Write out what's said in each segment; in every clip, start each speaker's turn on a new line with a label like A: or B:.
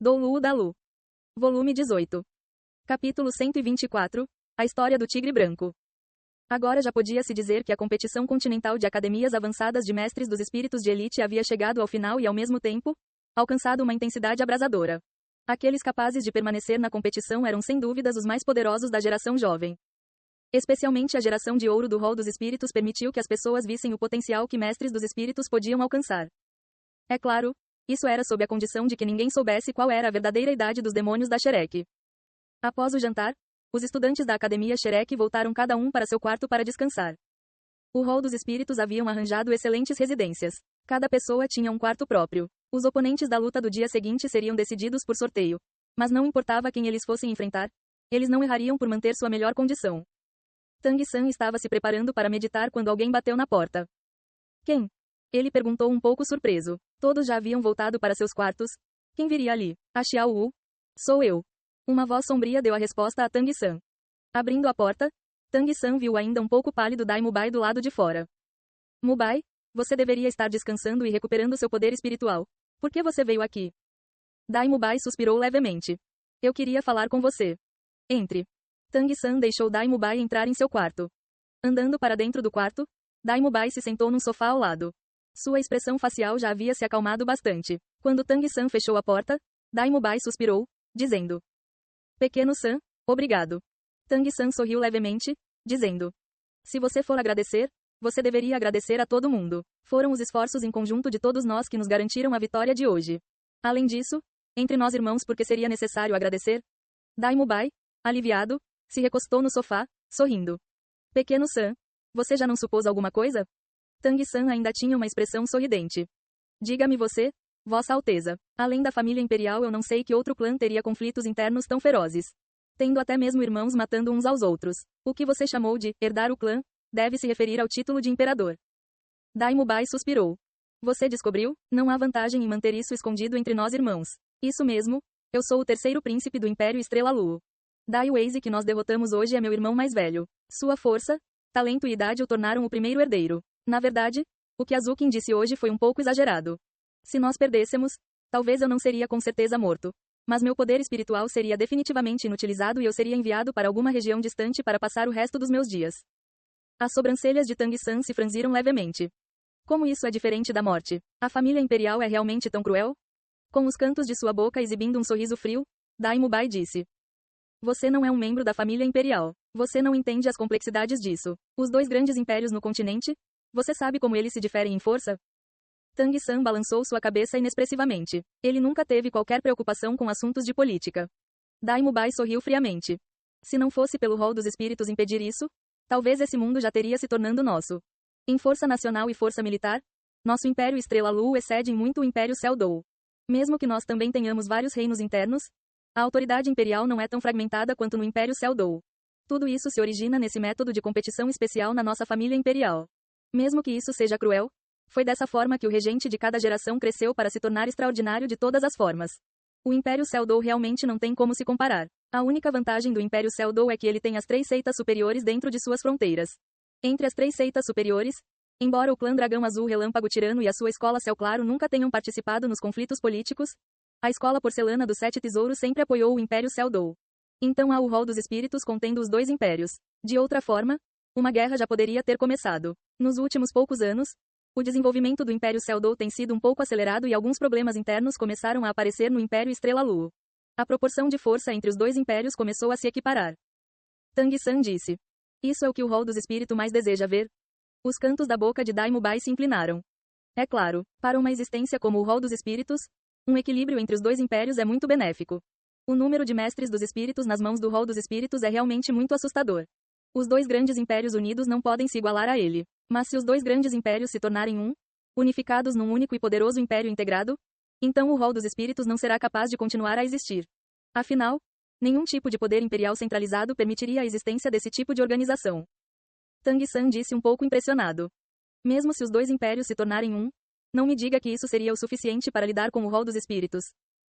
A: Do Lu da Lu. Volume 18. Capítulo 124. A história do tigre branco. Agora já podia-se dizer que a competição continental de academias avançadas de mestres dos espíritos de elite havia chegado ao final e ao mesmo tempo, alcançado uma intensidade abrasadora. Aqueles capazes de permanecer na competição eram sem dúvidas os mais poderosos da geração jovem. Especialmente a geração de ouro do rol dos espíritos permitiu que as pessoas vissem o potencial que mestres dos espíritos podiam alcançar. É claro, isso era sob a condição de que ninguém soubesse qual era a verdadeira idade dos demônios da Shrek. Após o jantar, os estudantes da Academia Shrek voltaram cada um para seu quarto para descansar. O rol dos espíritos haviam arranjado excelentes residências. Cada pessoa tinha um quarto próprio. Os oponentes da luta do dia seguinte seriam decididos por sorteio. Mas não importava quem eles fossem enfrentar, eles não errariam por manter sua melhor condição. Tang-san estava se preparando para meditar quando alguém bateu na porta. Quem? Ele perguntou um pouco surpreso. Todos já haviam voltado para seus quartos. Quem viria ali? A Xiao Wu? Sou eu. Uma voz sombria deu a resposta a Tang-san. Abrindo a porta, Tang-san viu ainda um pouco pálido Dai Mubai do lado de fora. Mubai, você deveria estar descansando e recuperando seu poder espiritual. Por que você veio aqui? Dai Mubai suspirou levemente. Eu queria falar com você. Entre. Tang-san deixou Dai Mubai entrar em seu quarto. Andando para dentro do quarto, Dai Mubai se sentou num sofá ao lado. Sua expressão facial já havia se acalmado bastante. Quando Tang-san fechou a porta, Dai Mubai suspirou, dizendo: Pequeno San, obrigado. Tang-san sorriu levemente, dizendo: Se você for agradecer, você deveria agradecer a todo mundo. Foram os esforços em conjunto de todos nós que nos garantiram a vitória de hoje. Além disso, entre nós irmãos, porque seria necessário agradecer? Dai Mubai, aliviado, se recostou no sofá, sorrindo. Pequeno San, você já não supôs alguma coisa? Tang-san ainda tinha uma expressão sorridente. Diga-me você, Vossa Alteza. Além da família imperial, eu não sei que outro clã teria conflitos internos tão ferozes. Tendo até mesmo irmãos matando uns aos outros. O que você chamou de herdar o clã deve se referir ao título de imperador. Dai Mubai suspirou. Você descobriu? Não há vantagem em manter isso escondido entre nós irmãos. Isso mesmo, eu sou o terceiro príncipe do Império Estrela Luo. Dai Weizi que nós derrotamos hoje é meu irmão mais velho. Sua força, talento e idade o tornaram o primeiro herdeiro. Na verdade, o que Azukin disse hoje foi um pouco exagerado. Se nós perdêssemos, talvez eu não seria com certeza morto. Mas meu poder espiritual seria definitivamente inutilizado e eu seria enviado para alguma região distante para passar o resto dos meus dias. As sobrancelhas de Tang-san se franziram levemente. Como isso é diferente da morte? A família imperial é realmente tão cruel? Com os cantos de sua boca exibindo um sorriso frio, Dai Mubai disse: Você não é um membro da família imperial. Você não entende as complexidades disso. Os dois grandes impérios no continente? Você sabe como eles se diferem em força? Tang-san balançou sua cabeça inexpressivamente. Ele nunca teve qualquer preocupação com assuntos de política. Dai Mubai sorriu friamente. Se não fosse pelo rol dos espíritos impedir isso, talvez esse mundo já teria se tornando nosso. Em força nacional e força militar, nosso Império Estrela Lu excede em muito o Império Céu Dou. Mesmo que nós também tenhamos vários reinos internos, a autoridade imperial não é tão fragmentada quanto no Império Céu Dou. Tudo isso se origina nesse método de competição especial na nossa família imperial. Mesmo que isso seja cruel, foi dessa forma que o regente de cada geração cresceu para se tornar extraordinário de todas as formas. O Império Céu Dou realmente não tem como se comparar. A única vantagem do Império Céu Dou é que ele tem as 3 seitas superiores dentro de suas fronteiras. Entre as 3 seitas superiores, embora o clã Dragão Azul Relâmpago Tirano e a sua escola Céu Claro nunca tenham participado nos conflitos políticos, a escola Porcelana dos 7 Tesouros sempre apoiou o Império Céu Dou. Então há o rol dos espíritos contendo os dois impérios. De outra forma, uma guerra já poderia ter começado. Nos últimos poucos anos, o desenvolvimento do Império Céu Dou tem sido um pouco acelerado e alguns problemas internos começaram a aparecer no Império Estrela Luo. A proporção de força entre os dois impérios começou a se equiparar. Tang-san disse: Isso é o que o rol dos espíritos mais deseja ver? Os cantos da boca de Dai Mubai se inclinaram. É claro, para uma existência como o rol dos espíritos, um equilíbrio entre os dois impérios é muito benéfico. O número de mestres dos espíritos nas mãos do rol dos espíritos é realmente muito assustador. Os dois grandes impérios unidos não podem se igualar a ele. Mas se os dois grandes impérios se tornarem um, unificados num único e poderoso império integrado, então o rol dos espíritos não será capaz de continuar a existir. Afinal, nenhum tipo de poder imperial centralizado permitiria a existência desse tipo de organização. Tang-san disse um pouco impressionado. Mesmo se os dois impérios se tornarem um, não me diga que isso seria o suficiente para lidar com o rol dos espíritos.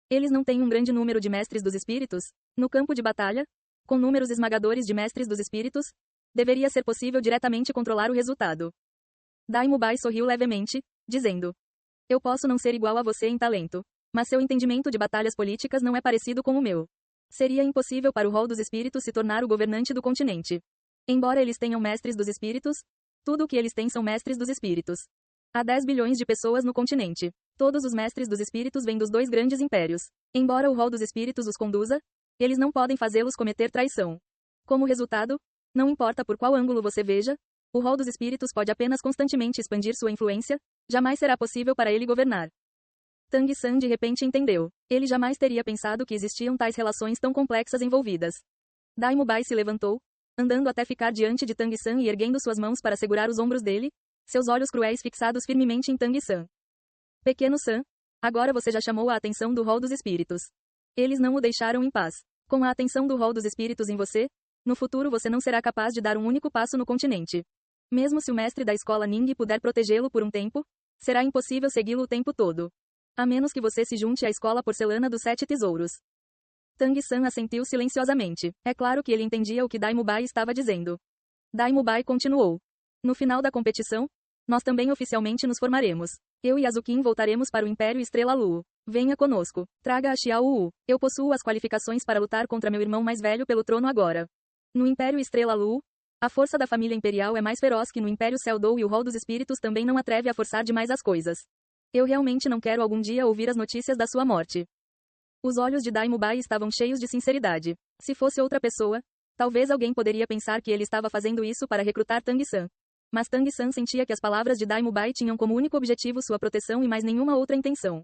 A: Eles não têm um grande número de mestres dos espíritos? No campo de batalha, com números esmagadores de mestres dos espíritos, deveria ser possível diretamente controlar o resultado. Dai Mubai sorriu levemente, dizendo: Eu posso não ser igual a você em talento. Mas seu entendimento de batalhas políticas não é parecido com o meu. Seria impossível para o Hall dos Espíritos se tornar o governante do continente. Embora eles tenham mestres dos espíritos, tudo o que eles têm são mestres dos espíritos. Há 10 bilhões de pessoas no continente. Todos os mestres dos espíritos vêm dos dois grandes impérios. Embora o Hall dos Espíritos os conduza, eles não podem fazê-los cometer traição. Como resultado, não importa por qual ângulo você veja, o Hall dos Espíritos pode apenas constantemente expandir sua influência, jamais será possível para ele governar. Tang San de repente entendeu. Ele jamais teria pensado que existiam tais relações tão complexas envolvidas. Dai Mubai se levantou, andando até ficar diante de Tang San e erguendo suas mãos para segurar os ombros dele, seus olhos cruéis fixados firmemente em Tang San. Pequeno San, agora você já chamou a atenção do Hall dos Espíritos. Eles não o deixaram em paz. Com a atenção do Hall dos Espíritos em você, no futuro você não será capaz de dar um único passo no continente. Mesmo se o mestre da escola Ning puder protegê-lo por um tempo, será impossível segui-lo o tempo todo. A menos que você se junte à escola porcelana dos 7 tesouros. Tang San assentiu silenciosamente. É claro que ele entendia o que Dai Mubai estava dizendo. Dai Mubai continuou. No final da competição, nós também oficialmente nos formaremos. Eu e Azukin voltaremos para o Império Estrela Luo. Venha conosco. Traga a Xiao Wu. Eu possuo as qualificações para lutar contra meu irmão mais velho pelo trono agora. No Império Estrela Luo, a força da família imperial é mais feroz que no Império Celdou e o Hall dos Espíritos também não atreve a forçar demais as coisas. Eu realmente não quero algum dia ouvir as notícias da sua morte. Os olhos de Dai Mubai estavam cheios de sinceridade. Se fosse outra pessoa, talvez alguém poderia pensar que ele estava fazendo isso para recrutar Tang San. Mas Tang San sentia que as palavras de Dai Mubai tinham como único objetivo sua proteção e mais nenhuma outra intenção.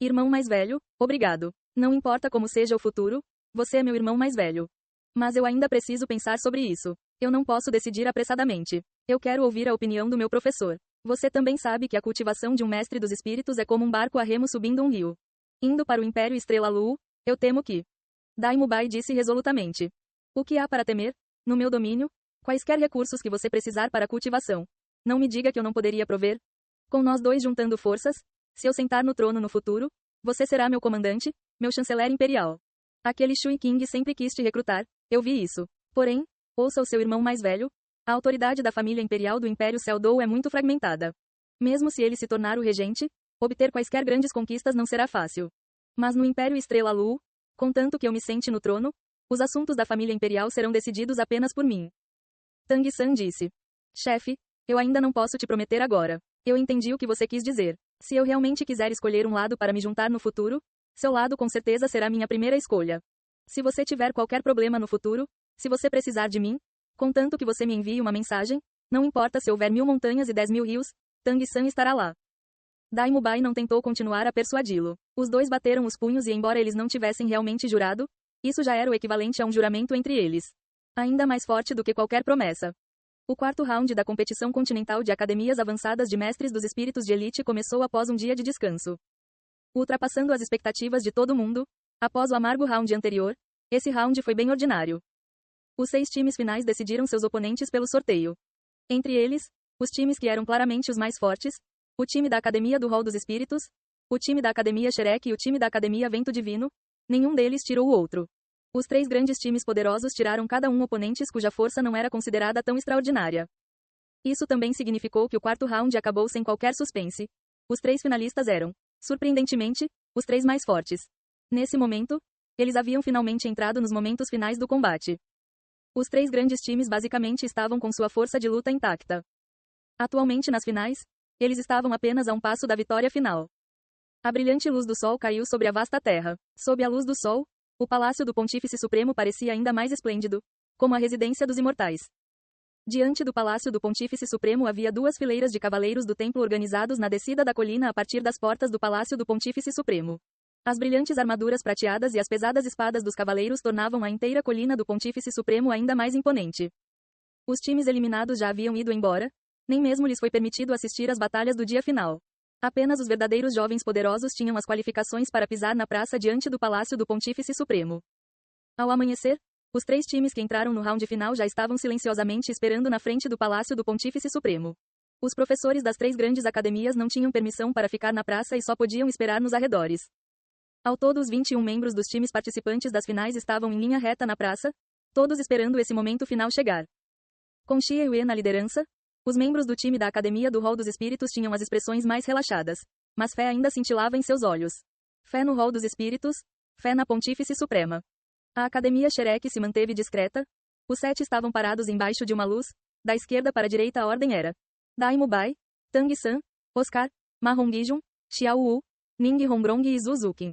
A: Irmão mais velho, obrigado. Não importa como seja o futuro, você é meu irmão mais velho. Mas eu ainda preciso pensar sobre isso. Eu não posso decidir apressadamente. Eu quero ouvir a opinião do meu professor. Você também sabe que a cultivação de um mestre dos espíritos é como um barco a remo subindo um rio. Indo para o Império Estrela Luo, eu temo que... Dai Mubai disse resolutamente. O que há para temer? No meu domínio, quaisquer recursos que você precisar para a cultivação. Não me diga que eu não poderia prover. Com nós dois juntando forças, se eu sentar no trono no futuro, você será meu comandante, meu chanceler imperial. Aquele Shui King sempre quis te recrutar, eu vi isso. Porém, ouça o seu irmão mais velho, a autoridade da família imperial do Império Celdou é muito fragmentada. Mesmo se ele se tornar o regente, obter quaisquer grandes conquistas não será fácil. Mas no Império Estrela Luo, contanto que eu me sente no trono, os assuntos da família imperial serão decididos apenas por mim. Tang San disse. Chefe, eu ainda não posso te prometer agora. Eu entendi o que você quis dizer. Se eu realmente quiser escolher um lado para me juntar no futuro, seu lado com certeza será minha primeira escolha. Se você tiver qualquer problema no futuro, se você precisar de mim, contanto que você me envie uma mensagem, não importa se houver 1000 montanhas e 10.000 rios, Tang San estará lá. Dai Mubai não tentou continuar a persuadi-lo. Os dois bateram os punhos e embora eles não tivessem realmente jurado, isso já era o equivalente a um juramento entre eles. Ainda mais forte do que qualquer promessa. O quarto round da competição continental de academias avançadas de mestres dos espíritos de elite começou após um dia de descanso. Ultrapassando as expectativas de todo mundo, após o amargo round anterior, esse round foi bem ordinário. Os 6 times finais decidiram seus oponentes pelo sorteio. Entre eles, os times que eram claramente os mais fortes, o time da Academia do Hall dos Espíritos, o time da Academia Shrek e o time da Academia Vento Divino, nenhum deles tirou o outro. Os 3 grandes times poderosos tiraram cada um oponentes cuja força não era considerada tão extraordinária. Isso também significou que o quarto round acabou sem qualquer suspense. Os 3 finalistas eram, surpreendentemente, os 3 mais fortes. Nesse momento, eles haviam finalmente entrado nos momentos finais do combate. Os 3 grandes times basicamente estavam com sua força de luta intacta. Atualmente nas finais, eles estavam apenas a um passo da vitória final. A brilhante luz do sol caiu sobre a vasta terra. Sob a luz do sol, o Palácio do Pontífice Supremo parecia ainda mais esplêndido, como a residência dos imortais. Diante do Palácio do Pontífice Supremo havia 2 fileiras de cavaleiros do templo organizados na descida da colina a partir das portas do Palácio do Pontífice Supremo. As brilhantes armaduras prateadas e as pesadas espadas dos cavaleiros tornavam a inteira colina do Pontífice Supremo ainda mais imponente. Os times eliminados já haviam ido embora, nem mesmo lhes foi permitido assistir às batalhas do dia final. Apenas os verdadeiros jovens poderosos tinham as qualificações para pisar na praça diante do Palácio do Pontífice Supremo. Ao amanhecer, os 3 times que entraram no round final já estavam silenciosamente esperando na frente do Palácio do Pontífice Supremo. Os professores das 3 grandes academias não tinham permissão para ficar na praça e só podiam esperar nos arredores. Ao todo, os 21 membros dos times participantes das finais estavam em linha reta na praça, todos esperando esse momento final chegar. Com Xie Yue na liderança, os membros do time da Academia do Hall dos Espíritos tinham as expressões mais relaxadas, mas fé ainda cintilava em seus olhos. Fé no rol dos espíritos, fé na Pontífice Suprema. A Academia Sherek se manteve discreta. Os 7 estavam parados embaixo de uma luz. Da esquerda para a direita a ordem era Daimu Bai, Tang San, Oscar, Ma Hongijun, Xiao Wu, Ning Hongbrong e Zhu Zuqin.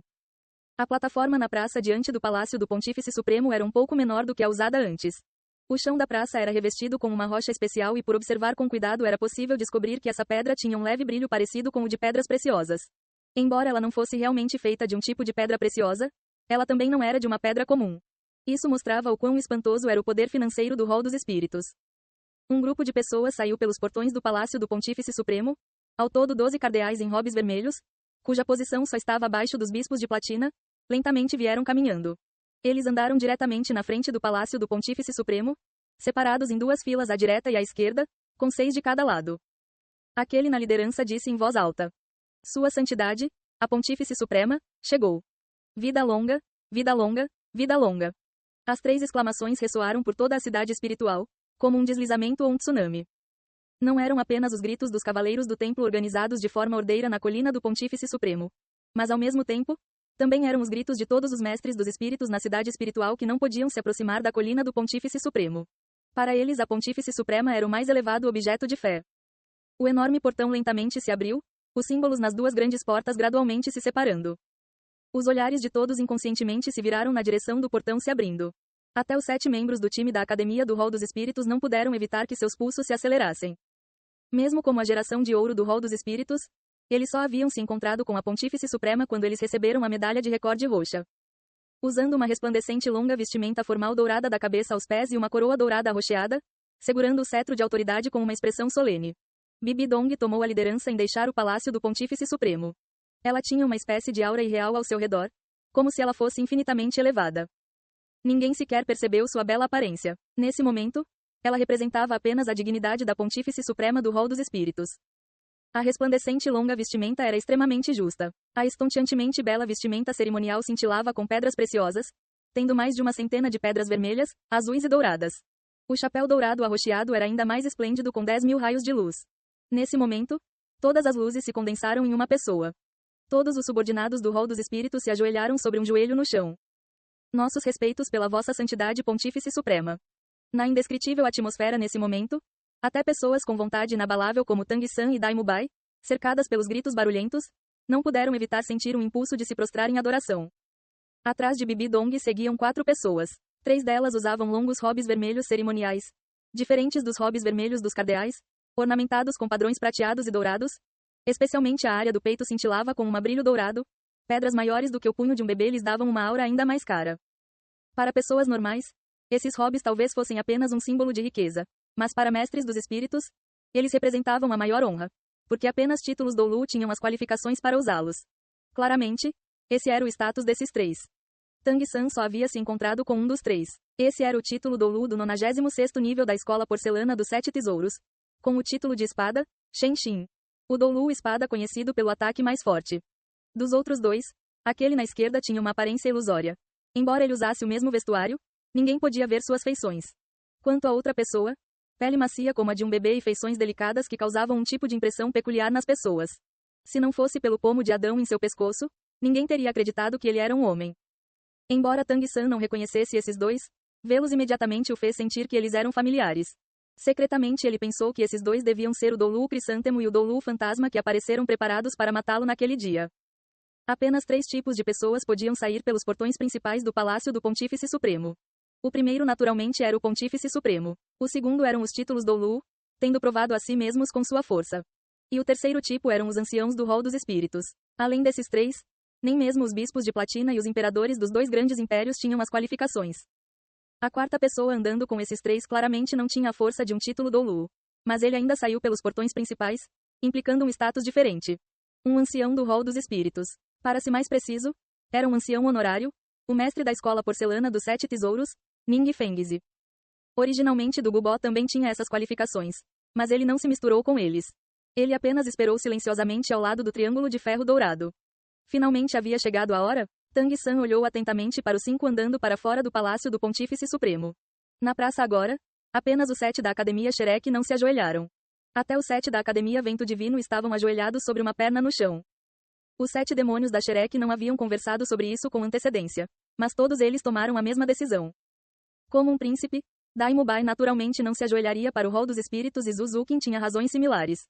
A: A plataforma na praça diante do Palácio do Pontífice Supremo era um pouco menor do que a usada antes. O chão da praça era revestido com uma rocha especial e por observar com cuidado era possível descobrir que essa pedra tinha um leve brilho parecido com o de pedras preciosas. Embora ela não fosse realmente feita de um tipo de pedra preciosa, ela também não era de uma pedra comum. Isso mostrava o quão espantoso era o poder financeiro do rol dos espíritos. Um grupo de pessoas saiu pelos portões do Palácio do Pontífice Supremo, ao todo 12 cardeais em robes vermelhos, cuja posição só estava abaixo dos bispos de platina, lentamente vieram caminhando. Eles andaram diretamente na frente do Palácio do Pontífice Supremo, separados em 2 filas à direita e à esquerda, com 6 de cada lado. Aquele na liderança disse em voz alta: Sua Santidade, a Pontífice Suprema, chegou. Vida longa, vida longa, vida longa. As 3 exclamações ressoaram por toda a cidade espiritual, como um deslizamento ou um tsunami. Não eram apenas os gritos dos cavaleiros do templo organizados de forma ordeira na colina do Pontífice Supremo. Mas ao mesmo tempo, também eram os gritos de todos os mestres dos espíritos na cidade espiritual que não podiam se aproximar da colina do Pontífice Supremo. Para eles a Pontífice Suprema era o mais elevado objeto de fé. O enorme portão lentamente se abriu, os símbolos nas 2 grandes portas gradualmente se separando. Os olhares de todos inconscientemente se viraram na direção do portão se abrindo. Até os 7 membros do time da Academia do Rol dos Espíritos não puderam evitar que seus pulsos se acelerassem. Mesmo como a geração de ouro do Rol dos Espíritos, eles só haviam se encontrado com a Pontífice Suprema quando eles receberam a medalha de recorde roxa. Usando uma resplandecente longa vestimenta formal dourada da cabeça aos pés e uma coroa dourada arroxeada, segurando o cetro de autoridade com uma expressão solene. Bibi Dong tomou a liderança em deixar o Palácio do Pontífice Supremo. Ela tinha uma espécie de aura irreal ao seu redor, como se ela fosse infinitamente elevada. Ninguém sequer percebeu sua bela aparência. Nesse momento, ela representava apenas a dignidade da Pontífice Suprema do Rol dos Espíritos. A resplandecente longa vestimenta era extremamente justa. A estonteantemente bela vestimenta cerimonial cintilava com pedras preciosas, tendo mais de 100 de pedras vermelhas, azuis e douradas. O chapéu dourado arroxeado era ainda mais esplêndido com 10.000 raios de luz. Nesse momento, todas as luzes se condensaram em uma pessoa. Todos os subordinados do Rol dos Espíritos se ajoelharam sobre um joelho no chão. Nossos respeitos pela Vossa Santidade Pontífice Suprema. Na indescritível atmosfera nesse momento, até pessoas com vontade inabalável como Tang San e Daimu Bai, cercadas pelos gritos barulhentos, não puderam evitar sentir um impulso de se prostrar em adoração. Atrás de Bibi Dong seguiam 4 pessoas. 3 delas usavam longos robes vermelhos cerimoniais, diferentes dos robes vermelhos dos cardeais, ornamentados com padrões prateados e dourados. Especialmente a área do peito cintilava com um brilho dourado. Pedras maiores do que o punho de um bebê lhes davam uma aura ainda mais cara. Para pessoas normais, esses robes talvez fossem apenas um símbolo de riqueza. Mas para mestres dos espíritos, eles representavam a maior honra, porque apenas títulos Doulu tinham as qualificações para usá-los. Claramente, esse era o status desses 3. Tang San só havia se encontrado com um dos 3. Esse era o título Doulu do 96º nível da Escola Porcelana dos 7 Tesouros, com o título de espada, Shen Xin. O Doulu espada conhecido pelo ataque mais forte. Dos outros 2, aquele na esquerda tinha uma aparência ilusória. Embora ele usasse o mesmo vestuário, ninguém podia ver suas feições. Quanto a outra pessoa, pele macia como a de um bebê e feições delicadas que causavam um tipo de impressão peculiar nas pessoas. Se não fosse pelo pomo de Adão em seu pescoço, ninguém teria acreditado que ele era um homem. Embora Tang San não reconhecesse esses 2, vê-los imediatamente o fez sentir que eles eram familiares. Secretamente ele pensou que esses 2 deviam ser o Doulu Crisântemo e o Doulu Fantasma que apareceram preparados para matá-lo naquele dia. Apenas 3 tipos de pessoas podiam sair pelos portões principais do Palácio do Pontífice Supremo. O primeiro naturalmente era o Pontífice Supremo. O segundo eram os títulos Doulu, tendo provado a si mesmos com sua força. E o terceiro tipo eram os anciãos do Rol dos Espíritos. Além desses 3, nem mesmo os bispos de platina e os imperadores dos 2 grandes impérios tinham as qualificações. A quarta pessoa andando com esses 3 claramente não tinha a força de um título Doulu. Mas ele ainda saiu pelos portões principais, implicando um status diferente. Um ancião do Rol dos Espíritos. Para ser mais preciso, era um ancião honorário, o mestre da Escola Porcelana dos 7 Tesouros, Ning Fengzi. Originalmente do Gubó também tinha essas qualificações, mas ele não se misturou com eles. Ele apenas esperou silenciosamente ao lado do triângulo de ferro dourado. Finalmente havia chegado a hora? Tang San olhou atentamente para os 5 andando para fora do Palácio do Pontífice Supremo. Na praça agora, apenas os 7 da Academia Sherek não se ajoelharam. Até os 7 da Academia Vento Divino estavam ajoelhados sobre uma perna no chão. Os 7 demônios da Shrek não haviam conversado sobre isso com antecedência. Mas todos eles tomaram a mesma decisão. Como um príncipe, Daimubai naturalmente não se ajoelharia para o rol dos espíritos e Suzuki tinha razões similares.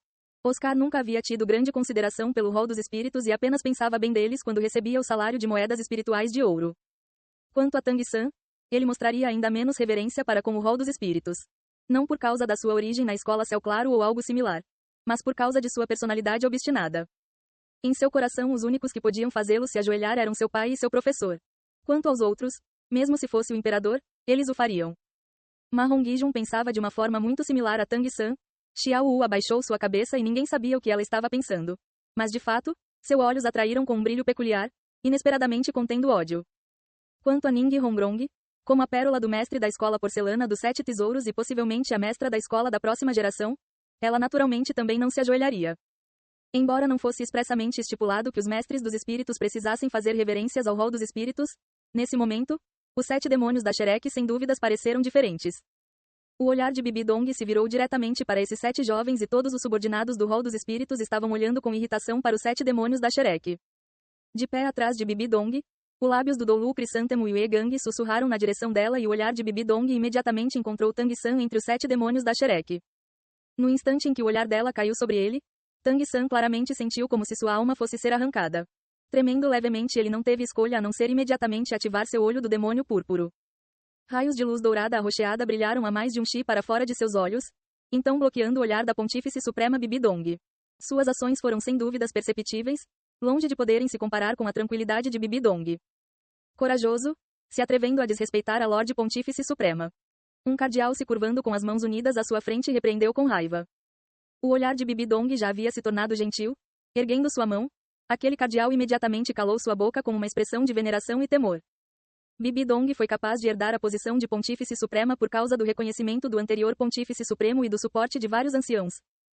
A: Oscar nunca havia tido grande consideração pelo rol dos espíritos e apenas pensava bem deles quando recebia o salário de moedas espirituais de ouro. Quanto a Tang-san, ele mostraria ainda menos reverência para com o rol dos espíritos. Não por causa da sua origem na escola Céu Claro ou algo similar, mas por causa de sua personalidade obstinada. Em seu coração, os únicos que podiam fazê-lo se ajoelhar eram seu pai e seu professor. Quanto aos outros, mesmo se fosse o imperador, eles o fariam. Ma Hongijun pensava de uma forma muito similar a Tang-san. Xiao Wu abaixou sua cabeça e ninguém sabia o que ela estava pensando. Mas de fato, seus olhos atraíram com um brilho peculiar, inesperadamente contendo ódio. Quanto a Ning Hongrong, como a pérola do mestre da escola porcelana dos 7 tesouros e possivelmente a mestra da escola da próxima geração, ela naturalmente também não se ajoelharia. Embora não fosse expressamente estipulado que os mestres dos espíritos precisassem fazer reverências ao rol dos espíritos, nesse momento, os 7 demônios da Shrek sem dúvidas pareceram diferentes. O olhar de Bibi Dong se virou diretamente para esses 7 jovens e todos os subordinados do rol dos espíritos estavam olhando com irritação para os 7 demônios da Shrek. De pé atrás de Bibi Dong, os lábios do Dolu Crisântemo e o Gang sussurraram na direção dela e o olhar de Bibi Dong imediatamente encontrou Tang-san entre os 7 demônios da Shrek. No instante em que o olhar dela caiu sobre ele, Tang-san claramente sentiu como se sua alma fosse ser arrancada. Tremendo levemente, ele não teve escolha a não ser imediatamente ativar seu olho do demônio púrpuro. Raios de luz dourada arroxeada brilharam a mais de um chi para fora de seus olhos, então bloqueando o olhar da Pontífice Suprema Bibi Dong. Suas ações foram sem dúvidas perceptíveis, longe de poderem se comparar com a tranquilidade de Bibi Dong. Corajoso, se atrevendo a desrespeitar a Lorde Pontífice Suprema. Um cardeal se curvando com as mãos unidas à sua frente repreendeu com raiva. O olhar de Bibi Dong já havia se tornado gentil, erguendo sua mão, aquele cardeal imediatamente calou sua boca com uma expressão de veneração e temor. Bibi Dong foi capaz de herdar a posição de Pontífice Suprema por causa do reconhecimento do anterior Pontífice Supremo e do suporte de vários anciãos.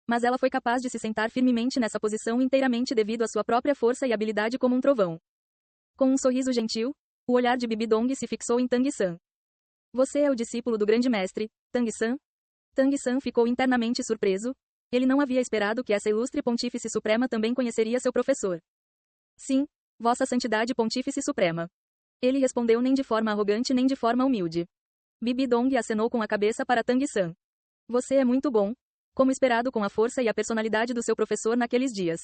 A: Mas ela foi capaz de se sentar firmemente nessa posição inteiramente devido à sua própria força e habilidade como um trovão. Com um sorriso gentil, o olhar de Bibi Dong se fixou em Tang-san. Você é o discípulo do grande mestre, Tang-san? Tang-san ficou internamente surpreso. Ele não havia esperado que essa ilustre Pontífice Suprema também conheceria seu professor. Sim, Vossa Santidade Pontífice Suprema. Ele respondeu nem de forma arrogante nem de forma humilde. Bibi Dong acenou com a cabeça para Tang-san. Você é muito bom, como esperado com a força e a personalidade do seu professor naqueles dias.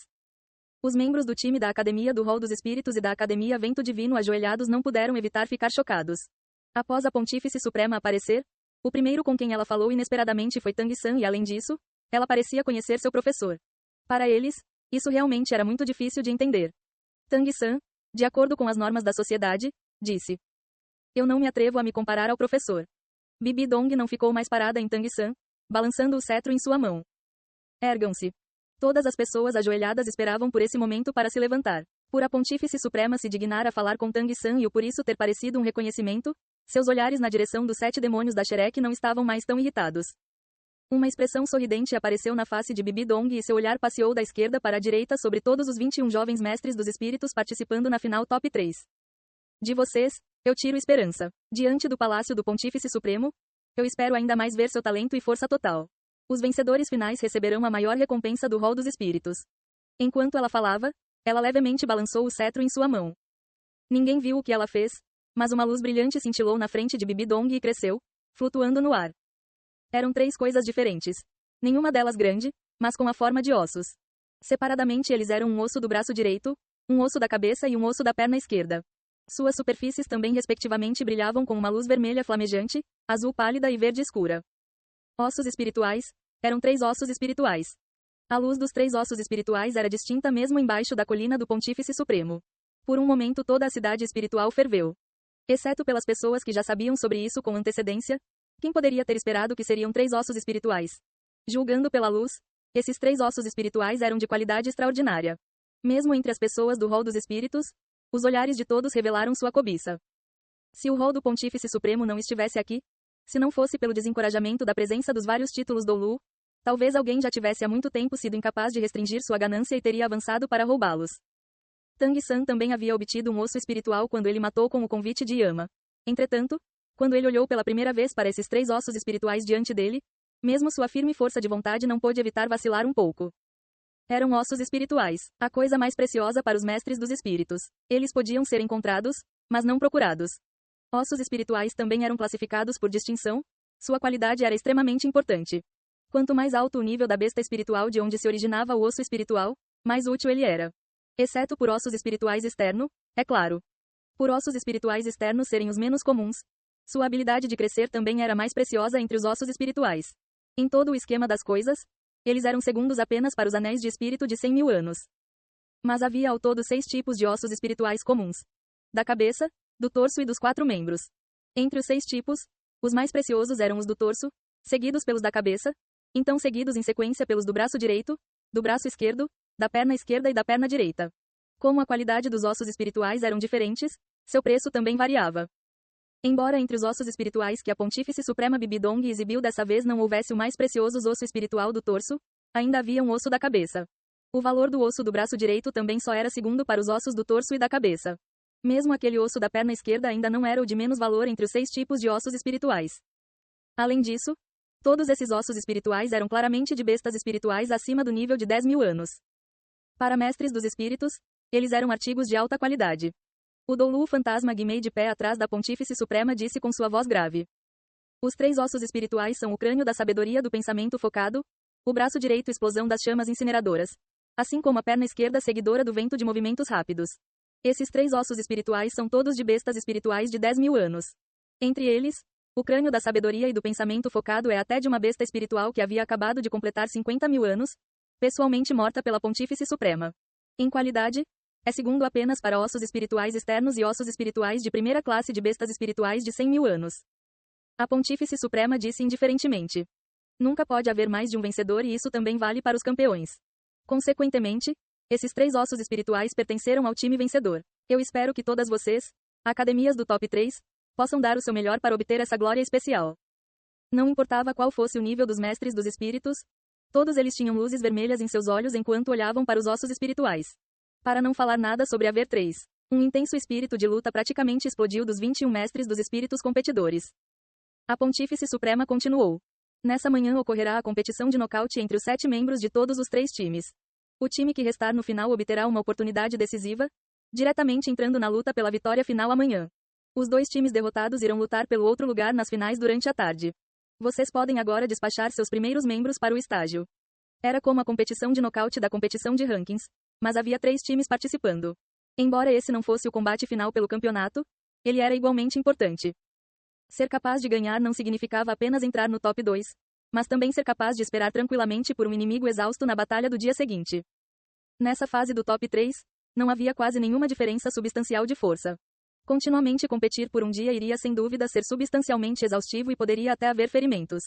A: Os membros do time da Academia do Rol dos Espíritos e da Academia Vento Divino ajoelhados não puderam evitar ficar chocados. Após a Pontífice Suprema aparecer, o primeiro com quem ela falou inesperadamente foi Tang-san e além disso, ela parecia conhecer seu professor. Para eles, isso realmente era muito difícil de entender. Tang-san, de acordo com as normas da sociedade, disse. Eu não me atrevo a me comparar ao professor. Bibi Dong não ficou mais parada em Tang-san, balançando o cetro em sua mão. Ergam-se. Todas as pessoas ajoelhadas esperavam por esse momento para se levantar. Por a Pontífice Suprema se dignar a falar com Tang-san e o por isso ter parecido um reconhecimento, seus olhares na direção dos 7 demônios da Shrek não estavam mais tão irritados. Uma expressão sorridente apareceu na face de Bibi Dong e seu olhar passeou da esquerda para a direita sobre todos os 21 jovens mestres dos espíritos participando na final top 3. De vocês, eu tiro esperança. Diante do Palácio do Pontífice Supremo, eu espero ainda mais ver seu talento e força total. Os vencedores finais receberão a maior recompensa do rol dos espíritos. Enquanto ela falava, ela levemente balançou o cetro em sua mão. Ninguém viu o que ela fez, mas uma luz brilhante cintilou na frente de Bibi Dong e cresceu, flutuando no ar. Eram 3 coisas diferentes. Nenhuma delas grande, mas com a forma de ossos. Separadamente eles eram um osso do braço direito, um osso da cabeça e um osso da perna esquerda. Suas superfícies também respectivamente brilhavam com uma luz vermelha flamejante, azul pálida e verde escura. Ossos espirituais. Eram 3 ossos espirituais. A luz dos 3 ossos espirituais era distinta mesmo embaixo da colina do Pontífice Supremo. Por um momento toda a cidade espiritual ferveu. Exceto pelas pessoas que já sabiam sobre isso com antecedência, quem poderia ter esperado que seriam 3 ossos espirituais? Julgando pela luz, esses 3 ossos espirituais eram de qualidade extraordinária. Mesmo entre as pessoas do rol dos espíritos, os olhares de todos revelaram sua cobiça. Se o rol do Pontífice Supremo não estivesse aqui, se não fosse pelo desencorajamento da presença dos vários títulos do Lu, talvez alguém já tivesse há muito tempo sido incapaz de restringir sua ganância e teria avançado para roubá-los. Tang-san também havia obtido um osso espiritual quando ele matou com o convite de Yama. Entretanto, quando ele olhou pela primeira vez para esses 3 ossos espirituais diante dele, mesmo sua firme força de vontade não pôde evitar vacilar um pouco. Eram ossos espirituais, a coisa mais preciosa para os mestres dos espíritos. Eles podiam ser encontrados, mas não procurados. Ossos espirituais também eram classificados por distinção, sua qualidade era extremamente importante. Quanto mais alto o nível da besta espiritual de onde se originava o osso espiritual, mais útil ele era. Exceto por ossos espirituais externo, é claro. Por ossos espirituais externos serem os menos comuns, sua habilidade de crescer também era mais preciosa entre os ossos espirituais. Em todo o esquema das coisas, eles eram segundos apenas para os anéis de espírito de 100.000 anos. Mas havia ao todo 6 tipos de ossos espirituais comuns: da cabeça, do torso e dos 4 membros. Entre os 6 tipos, os mais preciosos eram os do torso, seguidos pelos da cabeça, então seguidos em sequência pelos do braço direito, do braço esquerdo, da perna esquerda e da perna direita. Como a qualidade dos ossos espirituais eram diferentes, seu preço também variava. Embora entre os ossos espirituais que a Pontífice Suprema Bibidong exibiu dessa vez não houvesse o mais precioso osso espiritual do torso, ainda havia um osso da cabeça. O valor do osso do braço direito também só era segundo para os ossos do torso e da cabeça. Mesmo aquele osso da perna esquerda ainda não era o de menos valor entre os 6 tipos de ossos espirituais. Além disso, todos esses ossos espirituais eram claramente de bestas espirituais acima do nível de 10.000 anos. Para mestres dos espíritos, eles eram artigos de alta qualidade. O Doulu fantasma Guimei de pé atrás da Pontífice Suprema disse com sua voz grave. Os 3 ossos espirituais são o crânio da sabedoria do pensamento focado, o braço direito explosão das chamas incineradoras, assim como a perna esquerda seguidora do vento de movimentos rápidos. Esses 3 ossos espirituais são todos de bestas espirituais de 10.000 anos. Entre eles, o crânio da sabedoria e do pensamento focado é até de uma besta espiritual que havia acabado de completar 50.000 anos, pessoalmente morta pela Pontífice Suprema. Em qualidade, é segundo apenas para ossos espirituais externos e ossos espirituais de primeira classe de bestas espirituais de 100.000 anos. A Pontífice Suprema disse indiferentemente: nunca pode haver mais de um vencedor e isso também vale para os campeões. Consequentemente, esses 3 ossos espirituais pertenceram ao time vencedor. Eu espero que todas vocês, academias do top 3, possam dar o seu melhor para obter essa glória especial. Não importava qual fosse o nível dos mestres dos espíritos, todos eles tinham luzes vermelhas em seus olhos enquanto olhavam para os ossos espirituais. Para não falar nada sobre haver 3. Um intenso espírito de luta praticamente explodiu dos 21 mestres dos espíritos competidores. A Pontífice Suprema continuou. Nessa manhã ocorrerá a competição de nocaute entre os 7 membros de todos os 3 times. O time que restar no final obterá uma oportunidade decisiva, diretamente entrando na luta pela vitória final amanhã. Os 2 times derrotados irão lutar pelo outro lugar nas finais durante a tarde. Vocês podem agora despachar seus primeiros membros para o estágio. Era como a competição de nocaute da competição de rankings, mas havia 3 times participando. Embora esse não fosse o combate final pelo campeonato, ele era igualmente importante. Ser capaz de ganhar não significava apenas entrar no top 2, mas também ser capaz de esperar tranquilamente por um inimigo exausto na batalha do dia seguinte. Nessa fase do top 3, não havia quase nenhuma diferença substancial de força. Continuamente competir por um dia iria sem dúvida ser substancialmente exaustivo e poderia até haver ferimentos.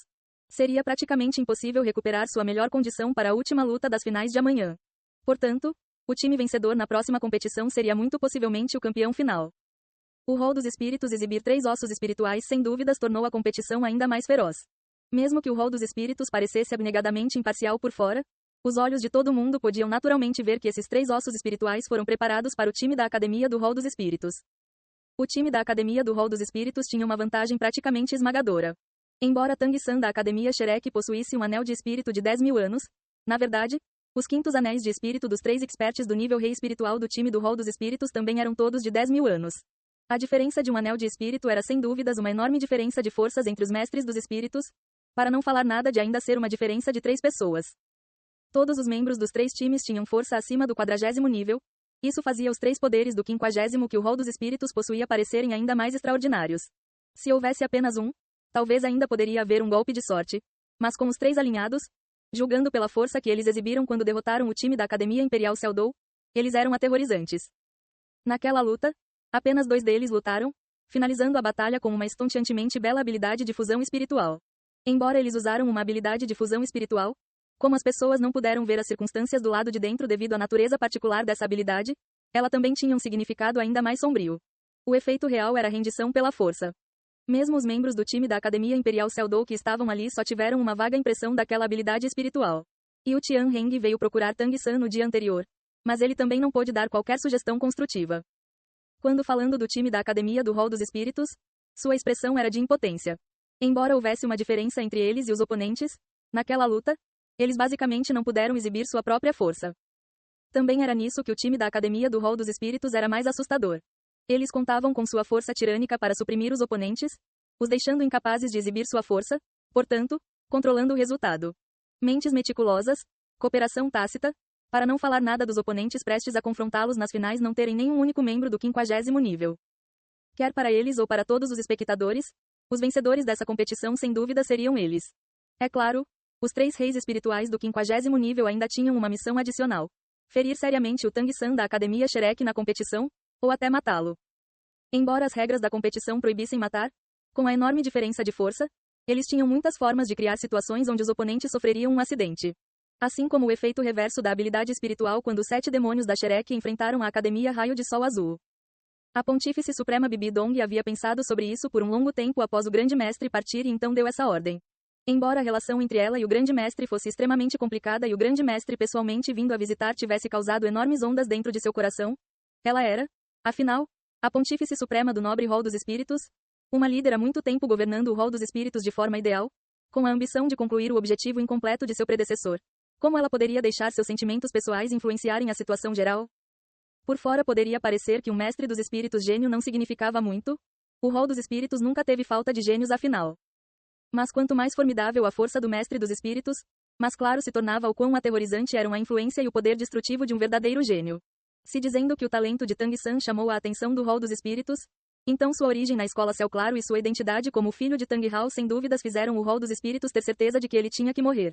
A: Seria praticamente impossível recuperar sua melhor condição para a última luta das finais de amanhã. Portanto, o time vencedor na próxima competição seria muito possivelmente o campeão final. O rol dos espíritos exibir 3 ossos espirituais sem dúvidas tornou a competição ainda mais feroz. Mesmo que o rol dos espíritos parecesse abnegadamente imparcial por fora, os olhos de todo mundo podiam naturalmente ver que esses 3 ossos espirituais foram preparados para o time da Academia do Rol dos Espíritos. O time da Academia do Rol dos Espíritos tinha uma vantagem praticamente esmagadora. Embora Tang-san da Academia Shrek possuísse um anel de espírito de 10.000 anos, na verdade, os 5º anéis de espírito dos 3 experts do nível rei espiritual do time do Rol dos Espíritos também eram todos de 10.000 anos. A diferença de um anel de espírito era sem dúvidas uma enorme diferença de forças entre os mestres dos espíritos, para não falar nada de ainda ser uma diferença de 3 pessoas. Todos os membros dos 3 times tinham força acima do 40º nível, isso fazia os 3 poderes do 50º que o Rol dos Espíritos possuía parecerem ainda mais extraordinários. Se houvesse apenas um, talvez ainda poderia haver um golpe de sorte, mas com os 3 alinhados, julgando pela força que eles exibiram quando derrotaram o time da Academia Imperial Seldou, eles eram aterrorizantes. Naquela luta, apenas 2 deles lutaram, finalizando a batalha com uma estonteantemente bela habilidade de fusão espiritual. Embora eles usaram uma habilidade de fusão espiritual, como as pessoas não puderam ver as circunstâncias do lado de dentro devido à natureza particular dessa habilidade, ela também tinha um significado ainda mais sombrio. O efeito real era a rendição pela força. Mesmo os membros do time da Academia Imperial Seldou que estavam ali só tiveram uma vaga impressão daquela habilidade espiritual. E o Tian Heng veio procurar Tang-san no dia anterior, mas ele também não pôde dar qualquer sugestão construtiva. Quando falando do time da Academia do Rol dos Espíritos, sua expressão era de impotência. Embora houvesse uma diferença entre eles e os oponentes, naquela luta, Eles basicamente não puderam exibir sua própria força. Também era nisso que o time da Academia do Hall dos Espíritos era mais assustador. Eles contavam com sua força tirânica para suprimir os oponentes, os deixando incapazes de exibir sua força, portanto, controlando o resultado. Mentes meticulosas, cooperação tácita, para não falar nada dos oponentes prestes a confrontá-los nas finais não terem nenhum único membro do 50º nível. Quer para eles ou para todos os espectadores, os vencedores dessa competição sem dúvida seriam eles. É claro, os 3 reis espirituais do 50º nível ainda tinham uma missão adicional. Ferir seriamente o Tang-san da Academia Shrek na competição, ou até matá-lo. Embora as regras da competição proibissem matar, com a enorme diferença de força, eles tinham muitas formas de criar situações onde os oponentes sofreriam um acidente. Assim como o efeito reverso da habilidade espiritual quando os 7 demônios da Shrek enfrentaram a Academia Raio de Sol Azul. A Pontífice Suprema Bibi Dong havia pensado sobre isso por um longo tempo após o Grande Mestre partir e então deu essa ordem. Embora a relação entre ela e o Grande Mestre fosse extremamente complicada e o Grande Mestre pessoalmente vindo a visitar tivesse causado enormes ondas dentro de seu coração, ela era, afinal, a Pontífice Suprema do Nobre Hall dos Espíritos, uma líder há muito tempo governando o Hall dos Espíritos de forma ideal, com a ambição de concluir o objetivo incompleto de seu predecessor. Como ela poderia deixar seus sentimentos pessoais influenciarem a situação geral? Por fora poderia parecer que um mestre dos espíritos gênio não significava muito. O Hall dos Espíritos nunca teve falta de gênios afinal. Mas quanto mais formidável a força do mestre dos espíritos, mais claro se tornava o quão aterrorizante eram a influência e o poder destrutivo de um verdadeiro gênio. Se dizendo que o talento de Tang-san chamou a atenção do Hall dos Espíritos, então sua origem na escola Céu Claro e sua identidade como filho de Tang Hall sem dúvidas fizeram o Hall dos Espíritos ter certeza de que ele tinha que morrer.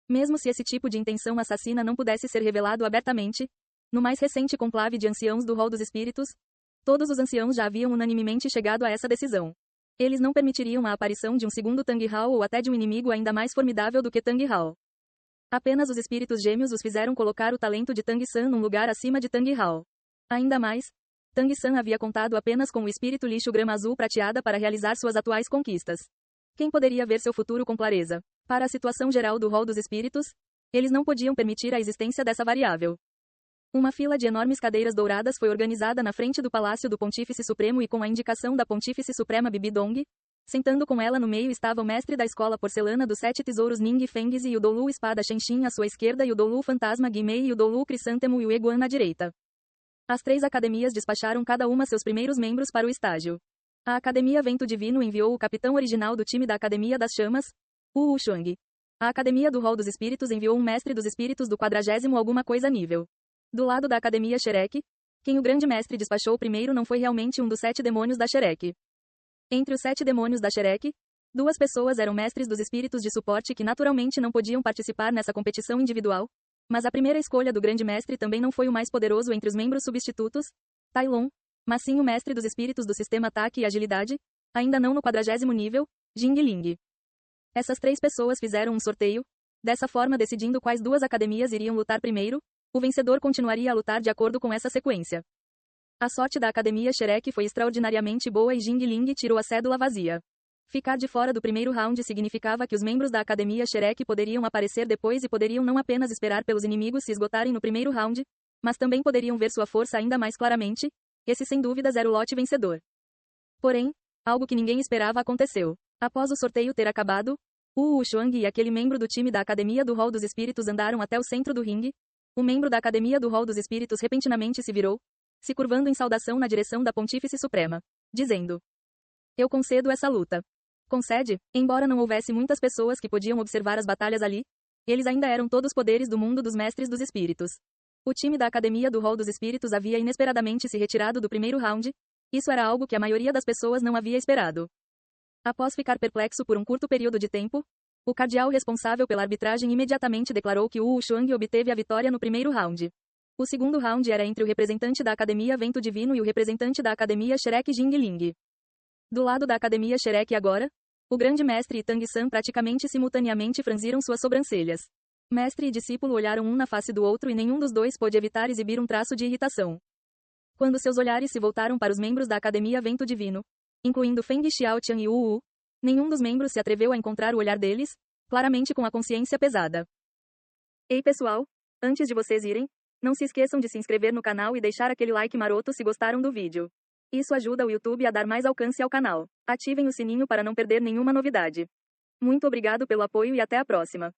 A: Mesmo se esse tipo de intenção assassina não pudesse ser revelado abertamente, no mais recente conclave de anciãos do Hall dos Espíritos, todos os anciãos já haviam unanimemente chegado a essa decisão. Eles não permitiriam a aparição de um segundo Tang Hall ou até de um inimigo ainda mais formidável do que Tang Hall. Apenas os espíritos gêmeos os fizeram colocar o talento de Tang-san num lugar acima de Tang Hall. Ainda mais, Tang-san havia contado apenas com o espírito lixo grama azul prateada para realizar suas atuais conquistas. Quem poderia ver seu futuro com clareza? Para a situação geral do Hall dos Espíritos, eles não podiam permitir a existência dessa variável. Uma fila de enormes cadeiras douradas foi organizada na frente do Palácio do Pontífice Supremo e com a indicação da Pontífice Suprema Bibi Dong, sentando com ela no meio estava o mestre da escola porcelana dos 7 tesouros Ning Fengzi e o Doulu Espada Shenxin à sua esquerda e o Doulu Fantasma Guimei e o Doulu Crisântemo e o Eguan à direita. As 3 academias despacharam cada uma seus primeiros membros para o estágio. A Academia Vento Divino enviou o capitão original do time da Academia das Chamas, Wu Shuang. A Academia do Hall dos Espíritos enviou um mestre dos espíritos do 40º alguma coisa nível. Do lado da Academia Shrek, quem o grande mestre despachou primeiro não foi realmente um dos 7 demônios da Shrek. Entre os 7 demônios da Shrek, 2 pessoas eram mestres dos espíritos de suporte que naturalmente não podiam participar nessa competição individual, mas a primeira escolha do grande mestre também não foi o mais poderoso entre os membros substitutos, Tai Lung, mas sim o mestre dos espíritos do sistema ataque e agilidade, ainda não no 40º nível, Jing Ling. Essas 3 pessoas fizeram um sorteio, dessa forma decidindo quais 2 academias iriam lutar primeiro. O vencedor continuaria a lutar de acordo com essa sequência. A sorte da Academia Shrek foi extraordinariamente boa e Jing Ling tirou a cédula vazia. Ficar de fora do primeiro round significava que os membros da Academia Shrek poderiam aparecer depois e poderiam não apenas esperar pelos inimigos se esgotarem no primeiro round, mas também poderiam ver sua força ainda mais claramente. Esse sem dúvidas era o lote vencedor. Porém, algo que ninguém esperava aconteceu. Após o sorteio ter acabado, Wu Shuang e aquele membro do time da Academia do Hall dos Espíritos andaram até o centro do ringue. O membro da Academia do Hall dos Espíritos repentinamente se virou, se curvando em saudação na direção da Pontífice Suprema, dizendo: "Eu concedo essa luta." Concede, embora não houvesse muitas pessoas que podiam observar as batalhas ali, eles ainda eram todos poderes do mundo dos mestres dos espíritos. O time da Academia do Hall dos Espíritos havia inesperadamente se retirado do primeiro round, isso era algo que a maioria das pessoas não havia esperado. Após ficar perplexo por um curto período de tempo, o cardeal responsável pela arbitragem imediatamente declarou que Wu Shuang obteve a vitória no primeiro round. O segundo round era entre o representante da Academia Vento Divino e o representante da Academia Shrek Jing Ling. Do lado da Academia Shrek agora, o grande mestre e Tang-san praticamente simultaneamente franziram suas sobrancelhas. Mestre e discípulo olharam um na face do outro e nenhum dos dois pôde evitar exibir um traço de irritação. Quando seus olhares se voltaram para os membros da Academia Vento Divino, incluindo Feng Xiaotian e Wu, nenhum dos membros se atreveu a encontrar o olhar deles, claramente com a consciência pesada. Ei pessoal, antes de vocês irem, não se esqueçam de se inscrever no canal e deixar aquele like maroto se gostaram do vídeo. Isso ajuda o YouTube a dar mais alcance ao canal. Ativem o sininho para não perder nenhuma novidade. Muito obrigado pelo apoio e até a próxima.